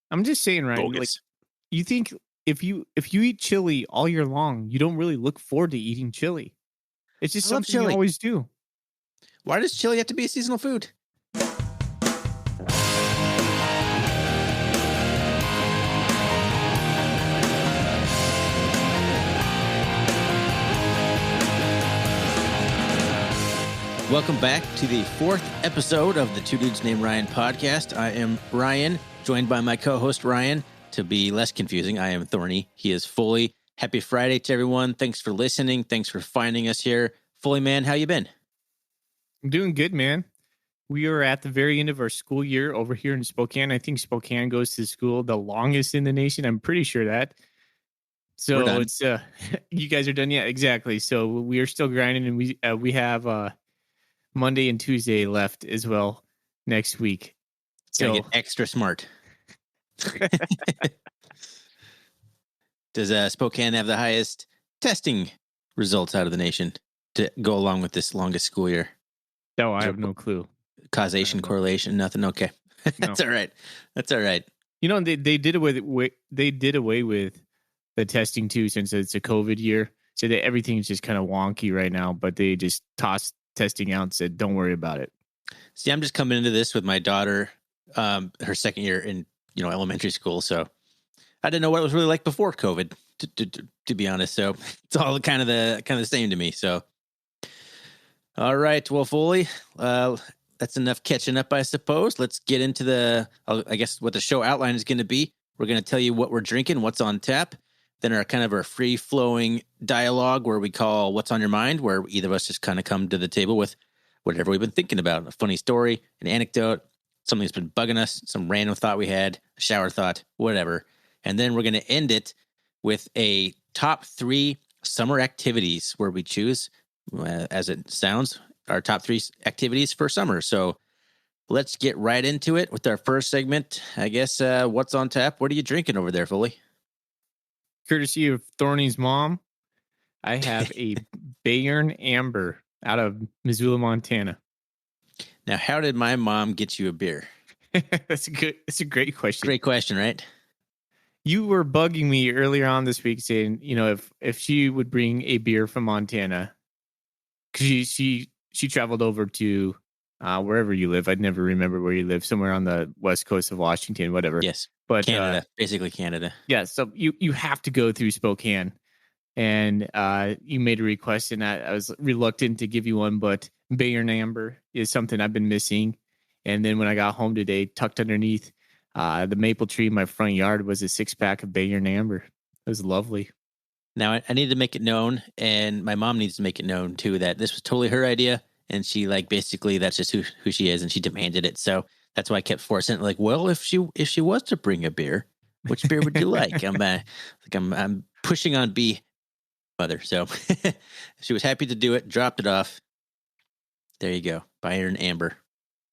I'm just saying, Ryan, like Bogus. you think if you eat chili all year long, you don't really look forward to eating chili. It's just I love something you chili. always do. Why does chili have to be a seasonal food? Welcome back to the fourth episode of the Two Dudes Named Ryan podcast. I am Ryan, joined by my co-host Ryan. To be less confusing, I am Thorny. He is Foley. Happy Friday to everyone. Thanks for listening. Thanks for finding us here. Foley, man, how you been? I'm doing good, man. We are at the very end of our school year over here in Spokane. I think Spokane goes to school the longest in the nation. I'm pretty sure that. We're So done. it's you guys are done, yeah, exactly. So we are still grinding, and we have Monday and Tuesday left as well next week. Gotta So get extra smart. Does Spokane have the highest testing results out of the nation to go along with this longest school year? no, I Is there have no clue. I have causation, no clue. correlation, nothing? Okay. No, That's all right. That's all right. you know they did away with the testing too since it's a COVID year. So that everything's just kind of wonky right now. But they just tossed testing out and said, "Don't worry about it." See, I'm just coming into this with my daughter, her second year in elementary school. So I didn't know what it was really like before COVID, to be honest. So it's all kind of the same to me. So all right, well, Foley, that's enough catching up, I suppose. Let's get into I guess what the show outline is going to be. We're going to tell you what we're drinking, what's on tap, then our free flowing dialogue where we call "What's on Your Mind," where either of us just kind of come to the table with whatever we've been thinking about, a funny story, an anecdote, something that's been bugging us, some random thought we had, a shower thought, whatever. And then we're going to end it with a top 3 summer activities where we choose, as it sounds, our top 3 activities for summer. So let's get right into it with our first segment. I guess, what's on tap? What are you drinking over there, Foley? Courtesy of Thorny's mom, I have a Bayern Amber out of Missoula, Montana. Now, how did my mom get you a beer? That's a good. That's a great question. Great question, right? You were bugging me earlier on this week saying, if she would bring a beer from Montana, because she traveled over to wherever you live. I'd never remember where you live, somewhere on the west coast of Washington, whatever. Yes. But Canada, basically Canada. yeah, so you have to go through Spokane, and you made a request, and I was reluctant to give you one, but Bayern Amber is something I've been missing. And then when I got home today, tucked underneath the maple tree in my front yard was a 6-pack of Bayern Amber. It was lovely. Now, I need to make it known, and my mom needs to make it known too, that this was totally her idea, and she basically that's just who she is, and she demanded it. So that's why I kept forcing it. Like, well, if she was to bring a beer, which beer would you like? I'm pushing on B mother. So she was happy to do it. Dropped it off. There you go, Bayern Amber.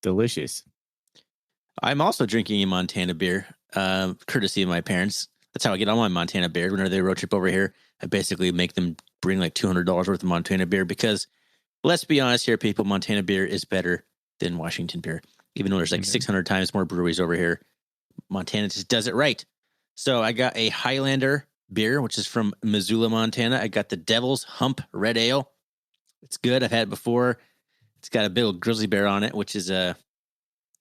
Delicious. I'm also drinking a Montana beer, courtesy of my parents. That's how I get all my Montana beer. Whenever they road trip over here, I basically make them bring like $200 worth of Montana beer because, let's be honest here, people, Montana beer is better than Washington beer. Even though there's like 600 times more breweries over here, Montana just does it right. So I got a Highlander beer, which is from Missoula, Montana. I got the Devil's Hump Red Ale. It's good. I've had it before. It's got a big old grizzly bear on it, which is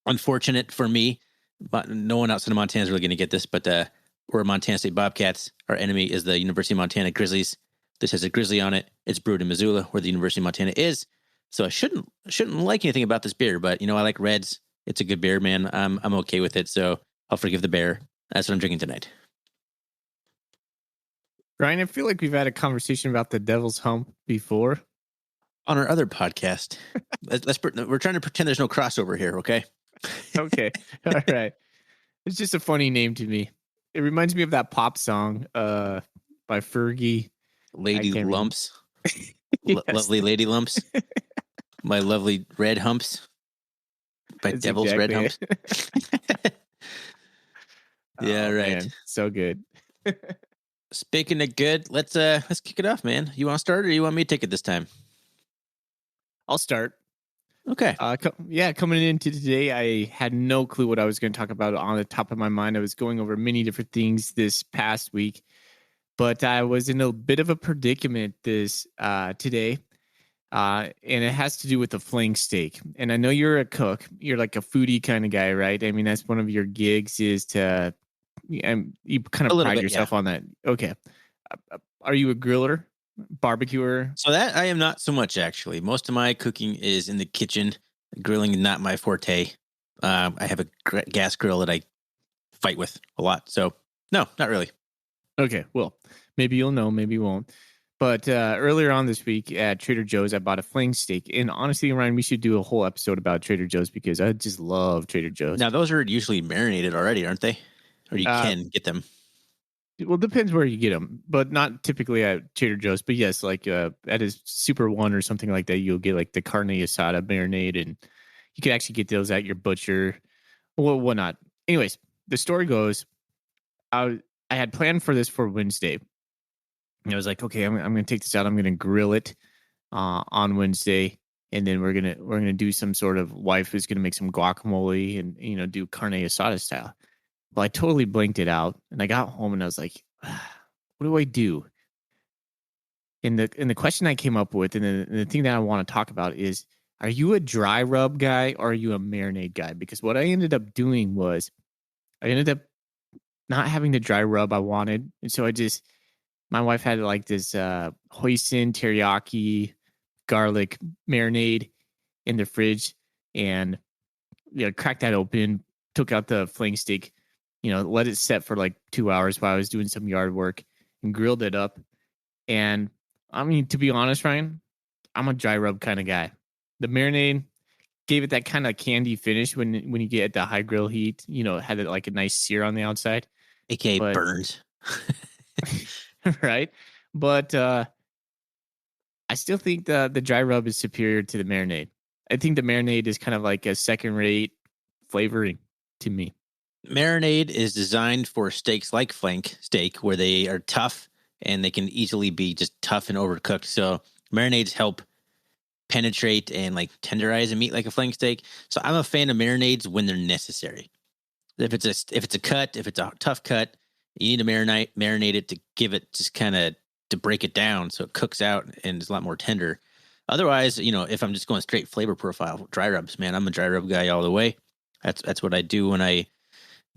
unfortunate for me. But no one outside of Montana is really going to get this, but we're Montana State Bobcats. Our enemy is the University of Montana Grizzlies. This has a grizzly on it. It's brewed in Missoula, where the University of Montana is. So I shouldn't like anything about this beer, but I like Reds. It's a good beer, man. I'm okay with it, so I'll forgive the bear. That's what I'm drinking tonight. Ryan, I feel like we've had a conversation about the Devil's Hump before on our other podcast. We're trying to pretend there's no crossover here, okay? Okay, all right. It's just a funny name to me. It reminds me of that pop song by Fergie. Lady Lumps. Yes. Lovely Lady Lumps. My lovely red humps. By That's Devil's exactly Red Humps. Yeah, right. Man, so good. Speaking of good, let's kick it off, man. You want to start or you want me to take it this time? I'll start. Okay. Coming into today, I had no clue what I was going to talk about on the top of my mind. I was going over many different things this past week, but I was in a bit of a predicament this today, and it has to do with the flank steak. And I know you're a cook; you're like a foodie kind of guy, right? I mean, that's one of your gigs is to, and you kind A of little pride bit, yeah. yourself on that. Okay, are you a griller, barbecuer? So that I am not so much actually. Most of my cooking is in the kitchen. Grilling is not my forte. I have a gas grill that I fight with a lot. So no, not really. Okay, well, maybe you'll know, maybe you won't. But earlier on this week at Trader Joe's, I bought a flank steak. And honestly, Ryan, we should do a whole episode about Trader Joe's because I just love Trader Joe's. Now those are usually marinated already, aren't they? Or you Uh, can get them. well, depends where you get them, but not typically at Trader Joe's. But yes, like at a Super One or something like that, you'll get like the carne asada marinade, and you can actually get those at your butcher or whatnot. Anyways, the story goes, I I had planned for this for Wednesday. And I was like, okay, I'm going to take this out. I'm going to grill it on Wednesday, and then we're gonna do some sort of wife is gonna make some guacamole and do carne asada style. Well, I totally blanked it out, and I got home and I was like, what do I do? And the question I came up with, and the thing that I want to talk about is, are you a dry rub guy or are you a marinade guy? Because what I ended up doing was I ended up not having the dry rub I wanted, and so my wife had like this hoisin teriyaki garlic marinade in the fridge, and cracked that open, took out the flank steak, let it set for like 2 hours while I was doing some yard work and grilled it up. And I mean, to be honest, Ryan, I'm a dry rub kind of guy. The marinade gave it that kind of candy finish when you get the high grill heat, it had it like a nice sear on the outside. AKA But burns. right. But I still think the dry rub is superior to the marinade. I think the marinade is kind of like a second rate flavoring to me. Marinade is designed for steaks like flank steak, where they are tough and they can easily be just tough and overcooked. So marinades help penetrate and like tenderize a meat like a flank steak. So I'm a fan of marinades when they're necessary. If it's a cut, if it's a tough cut, you need to marinate it to give it just kind of to break it down so it cooks out and is a lot more tender. Otherwise, if I'm just going straight flavor profile, dry rubs, man, I'm a dry rub guy all the way. That's what I do when I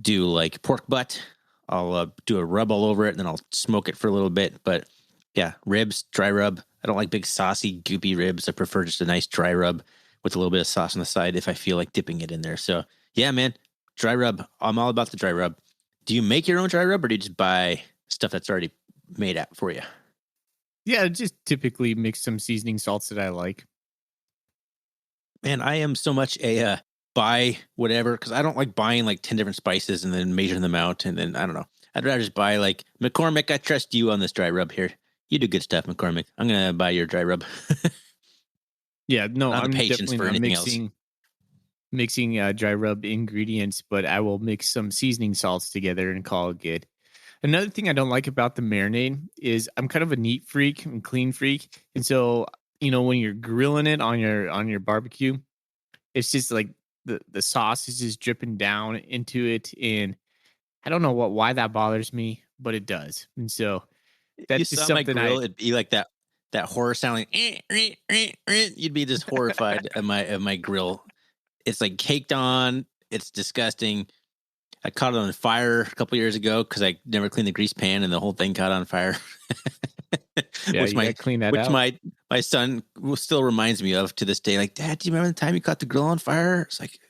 do like pork butt. I'll do a rub all over it, and then I'll smoke it for a little bit. But yeah, ribs, dry rub. I don't like big saucy, goopy ribs. I prefer just a nice dry rub with a little bit of sauce on the side if I feel like dipping it in there. So yeah, man, dry rub. I'm all about the dry rub. Do you make your own dry rub, or do you just buy stuff that's already made out for you? Yeah, just typically mix some seasoning salts that I like. Man, I am so much a buy whatever because I don't like buying like 10 different spices and then measuring them out. And then I don't know. I'd rather just buy like McCormick. I trust you on this dry rub here. You do good stuff, McCormick. I'm going to buy your dry rub. Yeah, no, I don't have the I'm patience definitely for not anything else. mixing dry rub ingredients, but I will mix some seasoning salts together and call it good. Another thing I don't like about the marinade is I'm kind of a neat freak and clean freak, and so when you're grilling it on your barbecue, it's just like the sauce is just dripping down into it, and I don't know why that bothers me, but it does, and so You that's just saw my something I grill, it'd be like that horror sounding. You'd be just horrified of my grill. It's like caked on. It's disgusting. I caught it on fire a couple years ago because I never cleaned the grease pan and the whole thing caught on fire. yeah which you got my to clean that which out. my son still reminds me of to this day. Like, Dad, do you remember the time you caught the grill on fire? It's like,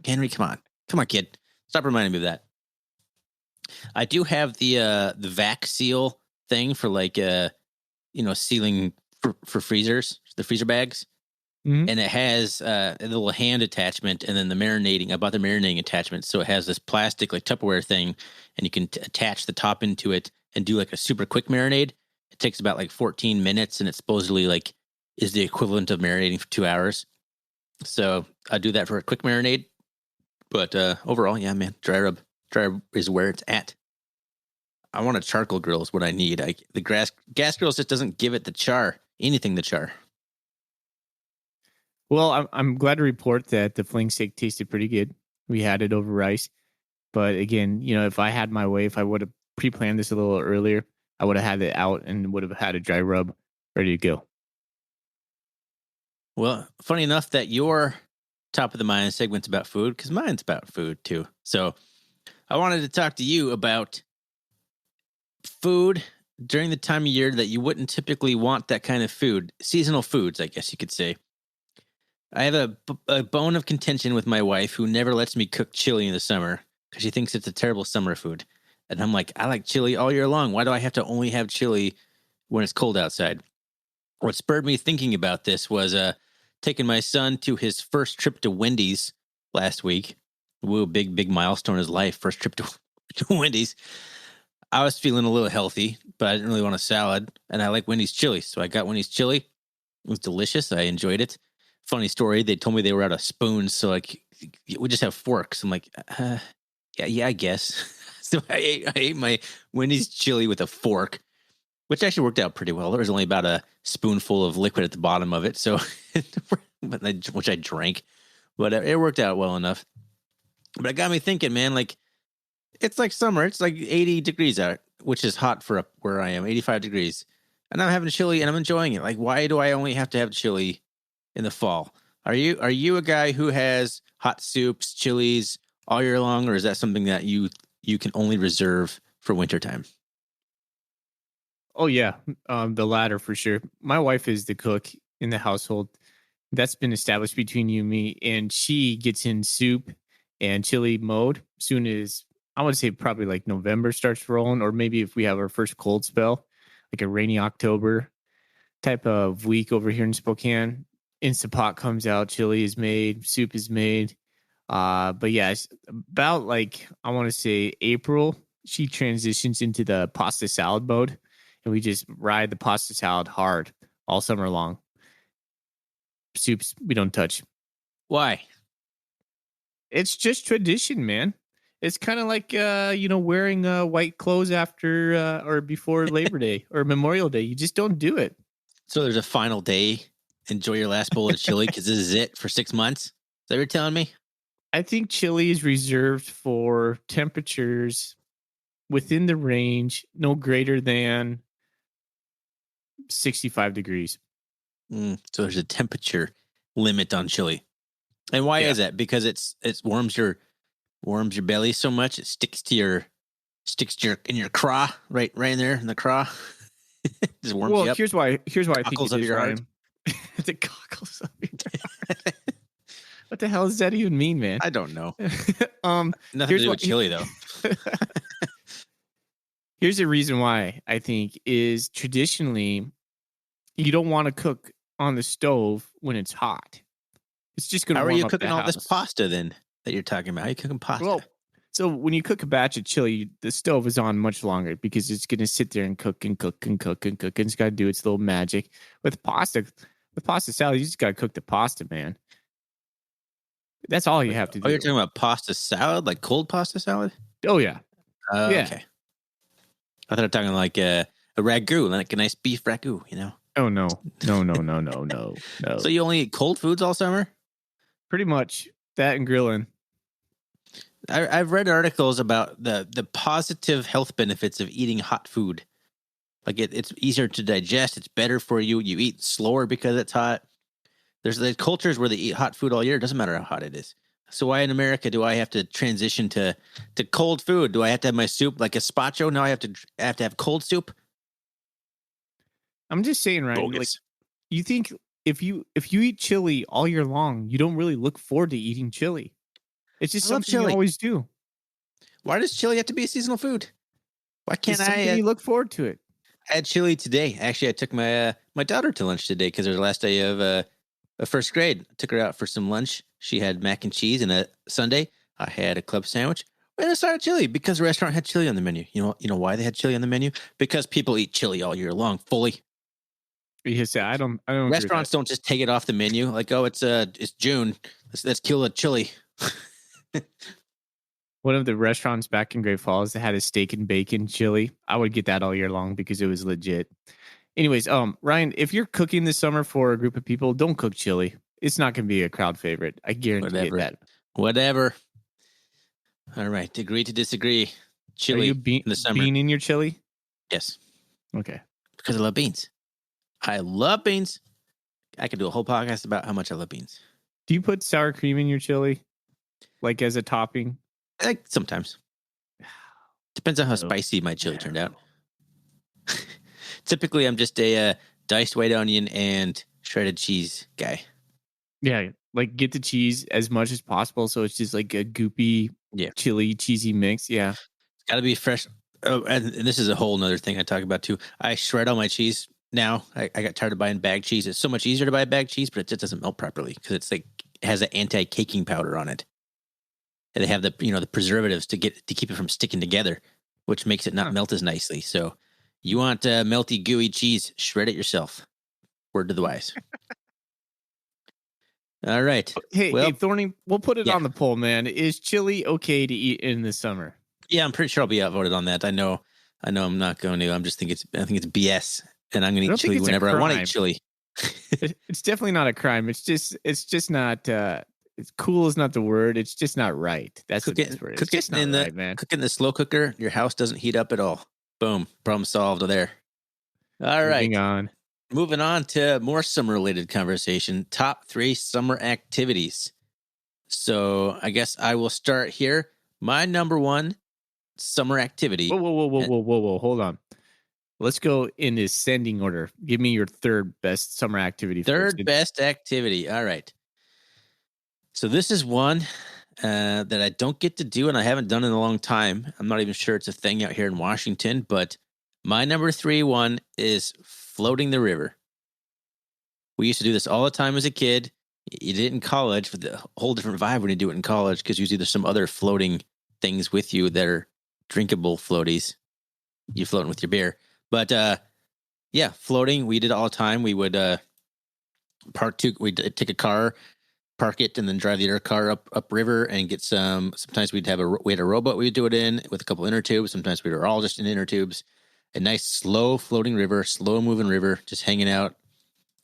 Henry, come on, kid, stop reminding me of that. I do have the vac seal thing for like sealing for freezers, the freezer bags. Mhm. And it has a little hand attachment, and then the marinating. I bought the marinating attachment, so it has this plastic like Tupperware thing, and you can attach the top into it and do like a super quick marinade. It takes about like 14 minutes, and it supposedly like is the equivalent of marinating for 2 hours. So I do that for a quick marinade. But overall, yeah, man, dry rub is where it's at. I want a charcoal grill is what I need. The gas grill just doesn't give it the char, anything the char. Well, I'm glad to report that the fling steak tasted pretty good. We had it over rice, but again, if I had my way, if I would have pre-planned this a little earlier, I would have had it out and would have had a dry rub ready to go. Well, funny enough that your top of the mind segment's about food because mine's about food too. So I wanted to talk to you about food during the time of year that you wouldn't typically want that kind of food. Seasonal foods, I guess you could say. I have a bone of contention with my wife who never lets me cook chili in the summer because she thinks it's a terrible summer food. And I'm like, I like chili all year long. Why do I have to only have chili when it's cold outside? What spurred me thinking about this was taking my son to his first trip to Wendy's last week. Woo, big milestone in his life. First trip to Wendy's. I was feeling a little healthy, but I didn't really want a salad. And I like Wendy's chili. So I got Wendy's chili. It was delicious. I enjoyed it. Funny story. They told me they were out of spoons. So like, we just have forks. I'm like, yeah, I guess. So I ate my Wendy's chili with a fork, which actually worked out pretty well. There was only about a spoonful of liquid at the bottom of it. So, which I drank, but it worked out well enough. But it got me thinking, man, like, it's like summer. It's like 80 degrees out, which is hot for where I am, 85 degrees. And I'm having chili and I'm enjoying it. Like, why do I only have to have chili in the fall? Are you a guy who has hot soups, chilies all year long, or is that something that you can only reserve for wintertime? Oh yeah, the latter for sure. My wife is the cook in the household. That's been established between you and me, and she gets in soup and chili mode soon as I would say probably like November starts rolling, or maybe if we have our first cold spell, like a rainy October type of week over here in Spokane. Instant pot comes out, chili is made, soup is made. But yeah, it's about like I want to say April, she transitions into the pasta salad mode, and we just ride the pasta salad hard all summer long. Soups we don't touch. Why? It's just tradition, man. It's kind of like wearing white clothes after or before Labor Day or Memorial Day. You just don't do it. So there's a final day. Enjoy your last bowl of chili because this is it for 6 months. Is that what you're telling me? I think chili is reserved for temperatures within the range no greater than 65 degrees. So there's a temperature limit on chili. And why Yeah. is that? Because it warms your belly so much it sticks to your in your craw, right in there in the craw. Just warms you up. Here's why I think Cockles it of is, your heart. Ryan. The cockles of your heart. What the hell does that even mean, man? I don't know. um Nothing to do with chili though. Here's the reason why I think is traditionally you don't want to cook on the stove when it's hot. It's just going to How are warm you up cooking the all house. this pasta then that you're talking about? How are you cooking pasta? Well, so when you cook a batch of chili, the stove is on much longer because it's going to sit there and cook and cook and cook and cook, and it's got to do its little magic. With pasta salad, you just got to cook the pasta, man. That's all you have to Oh, you're do. talking about pasta salad, like cold pasta salad? Oh yeah, yeah. Okay. I thought you were talking like a ragu, like a nice beef ragu, you know? Oh no. No. So you only eat cold foods all summer? Pretty much that and grilling. I've read articles about the positive health benefits of eating hot food. Like it's easier to digest. It's better for you. You eat slower because it's hot. There's the cultures where they eat hot food all year. It doesn't matter how hot it is. So why in America do I have to transition to cold food? Do I have to have my soup like gazpacho? Now I have to have cold soup. I'm just saying, right? Like, Bogus. you think if you eat chili all year long, you don't really look forward to eating chili. It's just I love something you chili. always do. Why does chili have to be a seasonal food? Why can't It's something I? you look forward to it. I had chili today. Actually, I took my my daughter to lunch today because it was the last day of first grade. I took her out for some lunch. She had mac and cheese and a sundae. I had a club sandwich and a side of chili because the restaurant had chili on the menu. You know why they had chili on the menu? Because people eat chili all year long. Fully. You say I don't agree with Restaurants that. don't just take it off the menu. Like, oh, it's June. Let's kill a chili. One of the restaurants back in Great Falls that had a steak and bacon chili. I would get that all year long because it was legit. Anyways, Ryan, if you're cooking this summer for a group of people, don't cook chili. it's not going to be a crowd favorite. I guarantee it Whatever. that. Whatever. All right. Agree to disagree. Are you Chili in the summer. bean in your chili? Yes. Okay. Because I love beans. I love beans. I could do a whole podcast about how much I love beans. Do you put sour cream in your chili, like as a topping? Like sometimes. Depends on how No. spicy my chili turned out. No. Typically, I'm just a diced white onion and shredded cheese guy. Yeah, like get the cheese as much as possible, so it's just like a goopy, chili, cheesy mix. Yeah, it's got to be fresh. Oh, and this is a whole nother thing I talk about too. I shred all my cheese now. I got tired of buying bag cheese. It's so much easier to buy bag cheese, but it just doesn't melt properly because it's like it has an anti-caking powder on it, and they have the the preservatives to keep it from sticking together, which makes it not melt as nicely. So, you want melty, gooey cheese? Shred it yourself. Word to the wise. All right. Hey, Thorny, we'll put it on the poll, man. Is chili okay to eat in the summer? Yeah, I'm pretty sure I'll be outvoted on that. I know I'm not going to. I think it's BS, and I'm going to eat chili whenever I want to eat chili. It's definitely not a crime. It's just not. It's cool is not the word. It's just not right. That's the best word. It's just not right, man. Cook in the slow cooker. Your house doesn't heat up at all. Boom. Problem solved there. All right. Moving on to more summer-related conversation. Top 3 summer activities. So I guess I will start here. My number 1 summer activity. Whoa. Hold on. Let's go in ascending order. Give me your third best summer activity. Third best activity. All right. So this is one that I don't get to do, and I haven't done in a long time. I'm not even sure it's a thing out here in Washington, but my number 3 one is floating the river. We used to do this all the time as a kid. You did it in college, but the whole different vibe when you do it in college because usually there's some other floating things with you that are drinkable floaties. You're floating with your beer. But yeah, floating, we did it all the time. We would we'd take a car, park it, and then drive the other car up river and get some. Sometimes we had a rowboat we would do it in with a couple inner tubes. Sometimes we were all just in inner tubes. A nice slow floating river, slow moving river, just hanging out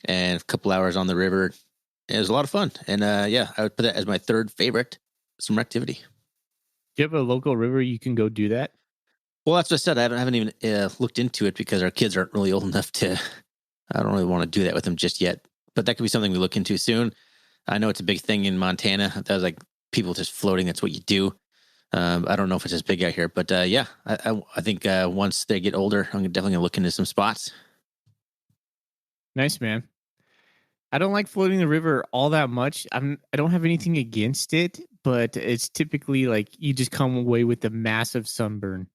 and a couple hours on the river. It was a lot of fun. And yeah, I would put that as my third favorite summer activity. Do you have a local river you can go do that? Well, that's what I said. I haven't even looked into it because our kids aren't really old enough to. I don't really want to do that with them just yet. But that could be something we look into soon. I know it's a big thing in Montana. That was like people just floating. That's what you do. I don't know if it's as big out here, but yeah, I think once they get older, I'm definitely gonna look into some spots. Nice, man. I don't like floating the river all that much. I don't have anything against it, but it's typically like you just come away with a massive sunburn.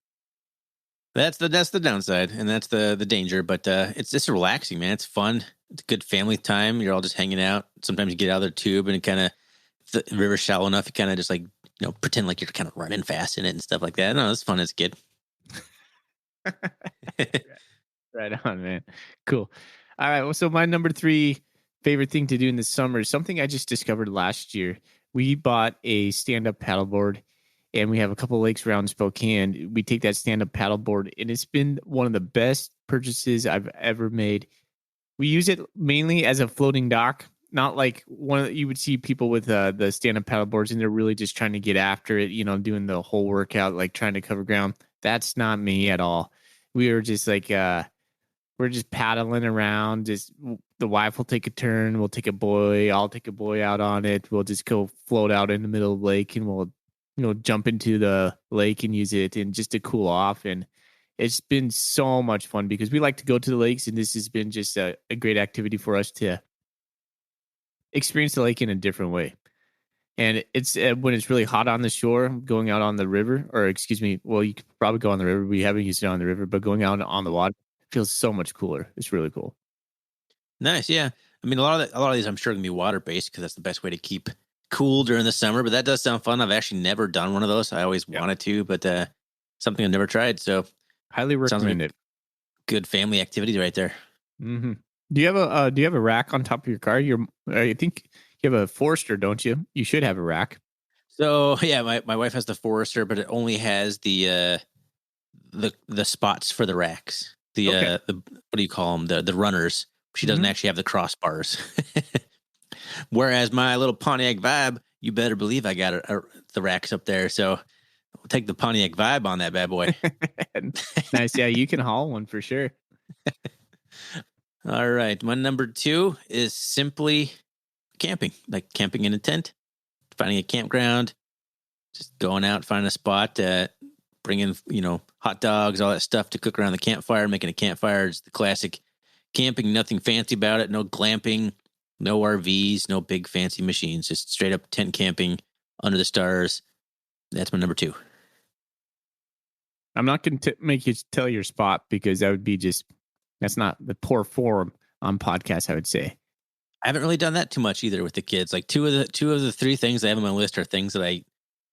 That's the downside, and that's the danger. But it's just relaxing, man. It's fun. It's good family time. You're all just hanging out. Sometimes you get out of the tube and kind of the river's shallow enough. You kind of just like pretend like you're kind of running fast in it and stuff like that. No, it's fun as a kid. Right on, man. Cool. All right. Well, so my number 3 favorite thing to do in the summer is something I just discovered last year. We bought a stand-up paddleboard, and we have a couple lakes around Spokane. We take that stand-up paddleboard, and it's been one of the best purchases I've ever made. We use it mainly as a floating dock, not like you would see people with the stand-up paddleboards, and they're really just trying to get after it, doing the whole workout, like trying to cover ground. That's not me at all. We were just like, we're just paddling around. Just the wife will take a turn. We'll take a boy. I'll take a boy out on it. We'll just go float out in the middle of the lake, and we'll, jump into the lake and use it and just to cool off. And it's been so much fun because we like to go to the lakes, and this has been just a great activity for us to experience the lake in a different way. And it's when it's really hot on the shore, going out on the river, or excuse me, well, you could probably go on the river. We haven't used it on the river, but going out on the water feels so much cooler. It's really cool. Nice, yeah. I mean, a lot of these I'm sure can be water based because that's the best way to keep cool during the summer. But that does sound fun. I've actually never done one of those. I always wanted to, but something I've never tried. So highly recommend it. Good family activity right there. Mm-hmm. Do you have a rack on top of your car? I think you have a Forester, don't you? You should have a rack. So yeah, my wife has the Forester, but it only has the spots for the racks. The what do you call them? The runners. She doesn't actually have the crossbars. Whereas my little Pontiac Vibe, you better believe I got the racks up there. So we'll take the Pontiac Vibe on that bad boy. Nice. Yeah, you can haul one for sure. All right. My number 2 is simply camping, like camping in a tent, finding a campground, just going out, finding a spot, bringing, hot dogs, all that stuff to cook around the campfire, making a campfire. It's the classic camping, nothing fancy about it. No glamping, no RVs, no big fancy machines, just straight up tent camping under the stars. That's my number 2. I'm not going to make you tell your spot because that would be that's not the poor form on podcasts, I would say. I haven't really done that too much either with the kids. Like two of the 3 things I have on my list are things that I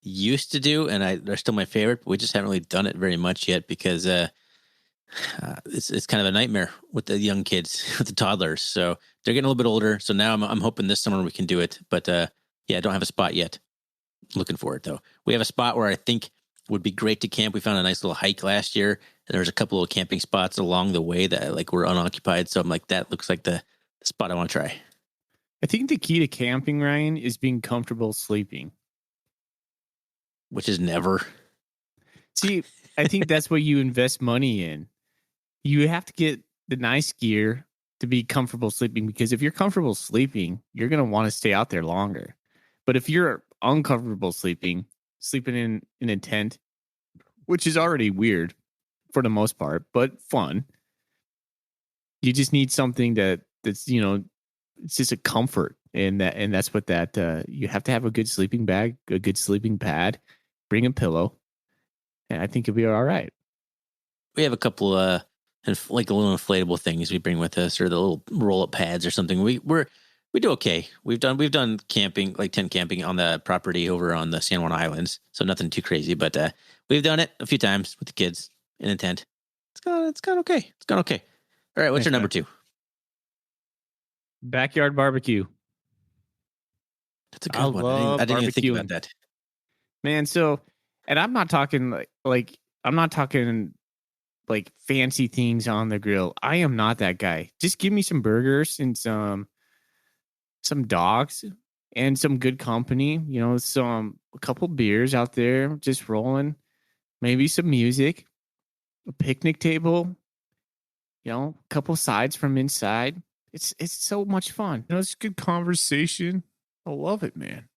used to do, and they're still my favorite. But we just haven't really done it very much yet because it's kind of a nightmare with the young kids, with the toddlers. So they're getting a little bit older. So now I'm hoping this summer we can do it. But yeah, I don't have a spot yet. Looking for it though. We have a spot where I think would be great to camp. We found a nice little hike last year, and there's a couple of camping spots along the way that like were unoccupied. So I'm like, that looks like the spot I want to try. I think the key to camping, Ryan, is being comfortable sleeping. Which is never. See, I think that's what you invest money in. You have to get the nice gear to be comfortable sleeping, because if you're comfortable sleeping, you're going to want to stay out there longer. But if you're uncomfortable sleeping in a tent, which is already weird for the most part, but fun, you just need something that's, it's just a comfort. And that's what you have to have a good sleeping bag, a good sleeping pad, bring a pillow, and I think you'll be all right. We have a couple like the little inflatable things we bring with us, or the little roll up pads or something. We do okay. We've done camping, like tent camping on the property over on the San Juan Islands. So nothing too crazy, but we've done it a few times with the kids in a tent. It's gone okay. It's gone okay. All right, what's your number 2? Backyard barbecue. That's a good one. I didn't even think about that. Man, so, and I'm not talking I'm not talking like fancy things on the grill. I am not that guy. Just give me some burgers and some dogs and some good company, a couple beers out there just rolling, maybe some music, a picnic table, a couple sides from inside. It's so much fun. It's good conversation. I love it, man.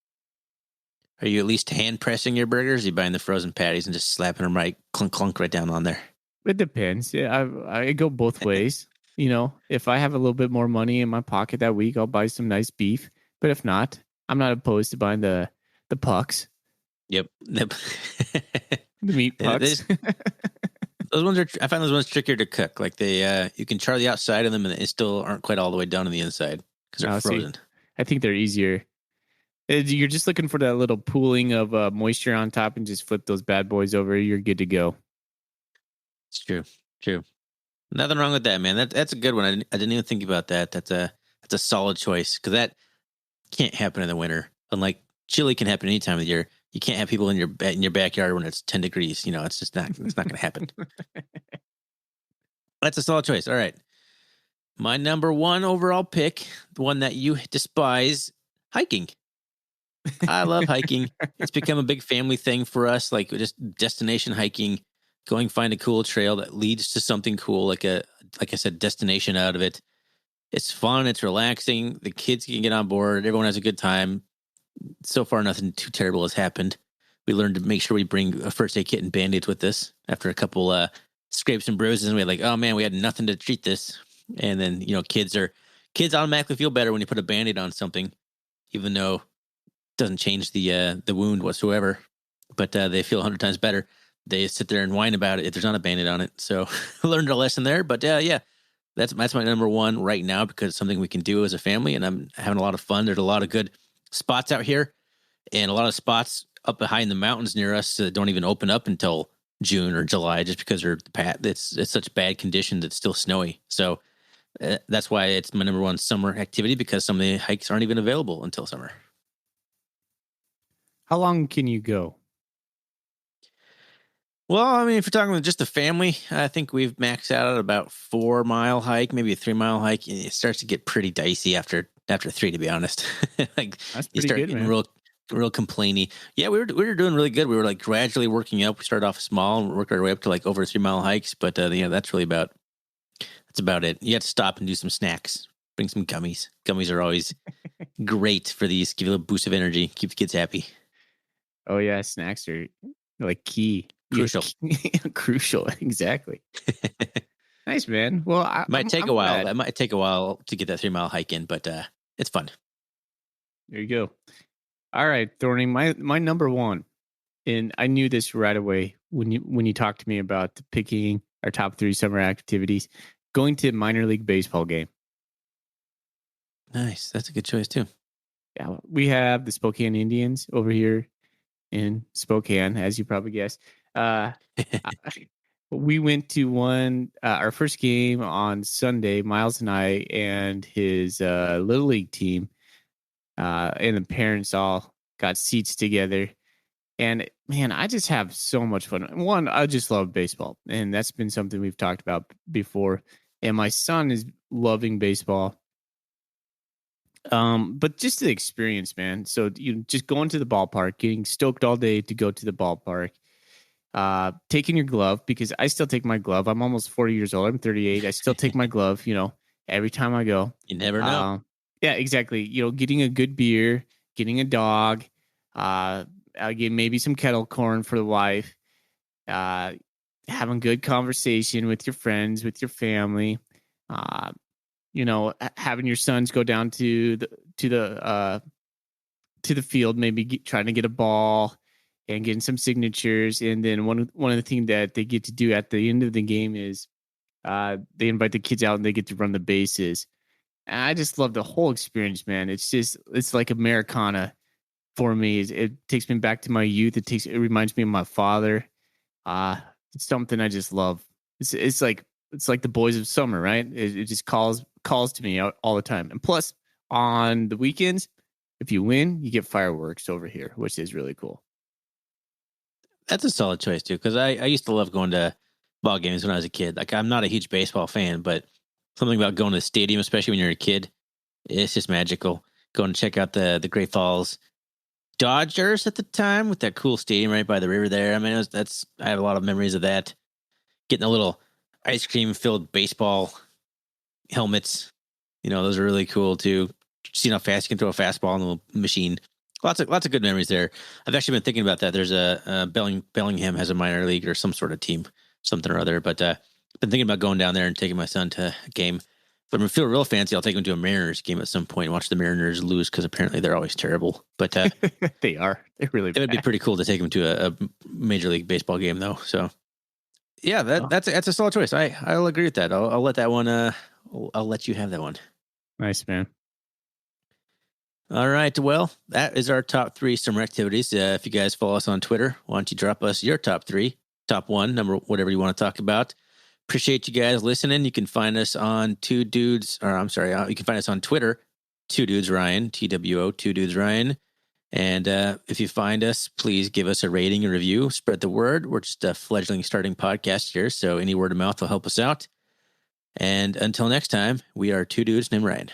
Are you at least hand pressing your burgers? Are you buying the frozen patties and just slapping them right, clunk, clunk right down on there? It depends. Yeah, I go both ways. If I have a little bit more money in my pocket that week, I'll buy some nice beef. But if not, I'm not opposed to buying the pucks. Yep. The meat pucks. Those ones I find those ones trickier to cook. Like you can char the outside of them, and they still aren't quite all the way done on the inside because they're frozen. See, I think they're easier. You're just looking for that little pooling of moisture on top, and just flip those bad boys over. You're good to go. It's true. Nothing wrong with that, man. That's a good one. I didn't even think about that. That's a solid choice, because that can't happen in the winter. Unlike chili can happen any time of the year. You can't have people in your backyard when it's 10 degrees. It's just not. It's not going to happen. That's a solid choice. All right, my number 1 overall pick, the one that you despise, hiking. I love hiking. It's become a big family thing for us. Like just destination hiking, going find a cool trail that leads to something cool, like I said, destination out of it. It's fun. It's relaxing. The kids can get on board. Everyone has a good time. So far, nothing too terrible has happened. We learned to make sure we bring a first aid kit and Band-Aids with us after a couple scrapes and bruises. And we had like, oh man, we had nothing to treat this. And then, kids automatically feel better when you put a Band-Aid on something, even though it doesn't change the wound whatsoever. But they feel 100 times better. They sit there and whine about it if there's not a Band-Aid on it. So I learned a lesson there. But yeah, that's my number 1 right now, because it's something we can do as a family, and I'm having a lot of fun. There's a lot of good spots out here, and a lot of spots up high in the mountains near us that don't even open up until June or July, just because it's such bad conditions. It's still snowy. So that's why it's my number 1 summer activity, because some of the hikes aren't even available until summer. How long can you go? Well, I mean, if you're talking with just the family, I think we've maxed out at about 4-mile hike, maybe a 3-mile hike. It starts to get pretty dicey after after 3, to be honest. Like That's you pretty start good, getting man. real complainy. Yeah, we were doing really good. We were like gradually working up. We started off small and worked our way up to like over 3 mile hikes. But yeah, that's about it. You have to stop and do some snacks. Bring some gummies. Gummies are always great for these. Give you a little boost of energy. Keep the kids happy. Oh yeah, snacks are like key. Yeah, Crucial. crucial. Exactly. Nice, man. Well, Might take I'm a while. glad. That might take a while to get that 3 mile hike in, but it's fun. There you go. All right, Thorny. My number one, and I knew this right away when you talked to me about picking our top 3 summer activities. Going to minor league baseball game. Nice. That's a good choice too. Yeah, we have the Spokane Indians over here in Spokane, as you probably guessed. Uh, I- we went to our first game on Sunday. Miles and I and his little league team, and the parents all got seats together. And man, I just have so much fun. One, I just love baseball, and that's been something we've talked about before. And my son is loving baseball. But just the experience, man. So you just going to the ballpark, getting stoked all day to go to the ballpark, taking your glove, because I still take my glove. I'm almost 40 years old. I'm 38. I still take my glove, every time I go. You never know. Yeah, exactly. Getting a good beer, getting a dog, I get maybe some kettle corn for the wife, uh, having good conversation with your friends, with your family, uh, having your sons go down to the to the field, maybe trying to get a ball and getting some signatures. And then one of the things that they get to do at the end of the game is they invite the kids out and they get to run the bases. And I just love the whole experience, man. It's like Americana for me. It takes me back to my youth. It reminds me of my father. Uh, it's something I just love. It's like the boys of summer, right? It just calls to me all the time. And plus, on the weekends, if you win, you get fireworks over here, which is really cool. That's a solid choice too, because I used to love going to ball games when I was a kid. Like I'm not a huge baseball fan, but something about going to the stadium, especially when you're a kid, it's just magical. Going to check out the Great Falls Dodgers at the time with that cool stadium right by the river there. I mean, I have a lot of memories of that. Getting a little ice cream filled baseball helmets, those are really cool too. Seeing how fast you can throw a fastball in the little machine. Lots of good memories there. I've actually been thinking about that. There's Bellingham has a minor league or some sort of team, something or other. But I've been thinking about going down there and taking my son to a game. If I'm feel real fancy, I'll take him to a Mariners game at some point and watch the Mariners lose because apparently they're always terrible. But They are. They're really it would be bad. pretty cool to take him to a Major League Baseball game, though. So yeah, that's a solid choice. I'll agree with that. I'll let that one. I'll let you have that one. Nice, man. All right. Well, that is our top 3 summer activities. If you guys follow us on Twitter, why don't you drop us your top 3, top 1, number, whatever you want to talk about. Appreciate you guys listening. You can find us on you can find us on Twitter, 2 Dudes Ryan, TWO, 2 Dudes Ryan. And if you find us, please give us a rating and review. Spread the word. We're just a fledgling starting podcast here, so any word of mouth will help us out. And until next time, we are 2 dudes named Ryan.